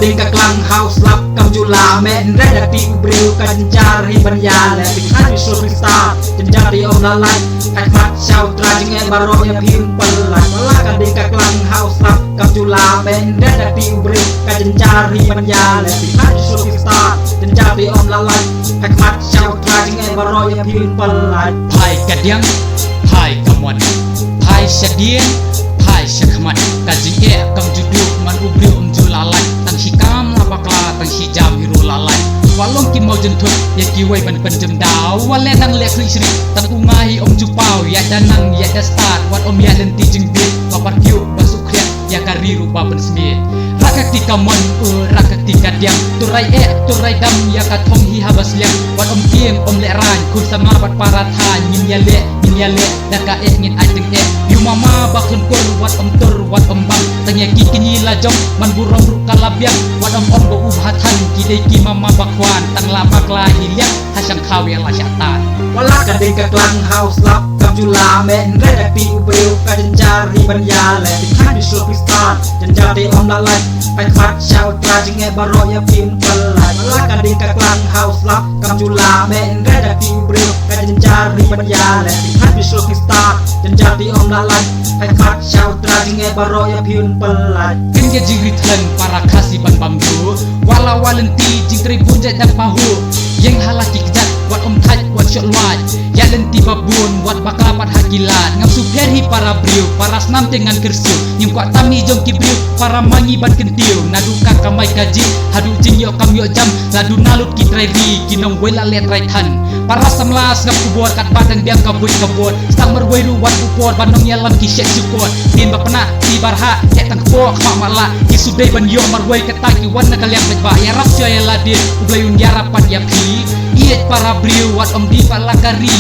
ดิ่งกะกลังเฮาสลับกับจุฬาแม่นแรกตีอุบริวกันจารีปัญญาและติดข้าวิสุทธิสตาจันจารีอมละลายแพ็กมัดชาวตราจึงแอบารอยพิมพ์ปลาดละกะดิ่งกะกลังเฮาสลับกับจุฬาแม่นแรกตีอุบริวกันจารีปัญญาและติดข้าวิสุทธิสตาจันจารีอมละลายแพ็กมัดชาวตราจึงแอบารอยพิมพ์ปลาดพายกระเดียงพายกำวันพายเสดียนพายเสขมัดกะจิงเอะกำจุดุมันอุบริวจุลาลัยตั้งฮิกามลาบักลาตั้งฮิจามฮิโรลาลัยwalong ki mau jentut ya ki wai ban penjem daw wale nang le kri sri tang ungahi om jupau ya danang ya da start wat om ya lenti jing bit papat kyu basukriat ya kariru baben smit rakak tika mon rakak tika diam turai dam ya ka thong hi habas liam wat om kim om le ran kun sama bat parathan yin ya le da ka ngin ai ting yu mama bakun kor wat om tur wat om bang tang ya ki kinyi la jom man burong ru kalabiang wat om bo ubhatan ki dei ki mama bak wan tang la bak la hiliang hasang khawi la syatan วลากะดิ่งกะกลังเฮาสลับกับจุฬาแม่นแรกตีอุบริวกันจารีปัญญาและติดข้าวิสุทธิสตาจันจารีอมละลายแพ็กมัดชาวตราจึงแอบารอยพิมพ์ปลาดวลากะดิ่งกะกลังเฮาสลับกับจุฬาแม่นแรกตีอุบริวกันจารีปัญญาและติดข้าวิสุทธิสตาจันจารีอมละลายแพ็กมัดชาวตราจึงแอบารอยพิมพ์ปลาด Kenya jiritlan para kasih ban bambu wala walenti jing tribun jat dan pahu yang halaki kejat wat om taj wat syok luat ya lenti babun wat bakapat hakilat ngam superhi para briu para senam dengan kersu nyung kuat tami jong kibriu para mangi ban kentiu naduka kamai kaji hadu jing yok kam yok jam ladu nalut kitrairi kinong wela let raitan para samlas ngam kubor kat batang biang kabut stang merwai ruwat upor banong yalam kisyek syukor tin bapena ti barha yak tang kepok mak malak kisudai ban yok marwai ketaki wana kalian bejba ya rap syaya ladin ublayun ya rapat ya pi iet para briu wat om di palakari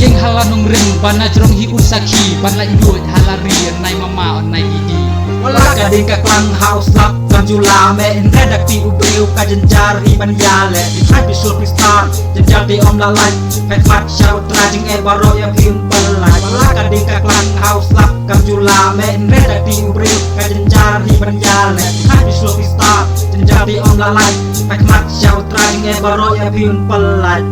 yang halanong rem bana jrong hi unsaki ban la indut halari nai mama on nai idi วลากะดิ่งกะกลังเฮาสลับกับจุฬาแม่นแรกตีอุบริวกันจารีปัญญาและติดข้าวิสุทธิสตาจันจารีอมละลายแพ็กมัดชาวตราจึงแอบารอยพิมพ์ปลาดวลากะดิ่งกะกลังเฮาสลับกับจุฬาแม่นแรกตีอุบริวกันจารีปัญญาและติดข้าวิสุทธิสตาจันจารีอมละลายแพ็กมัดชาวตราจึงแอบารอยพิมพ์ปลาด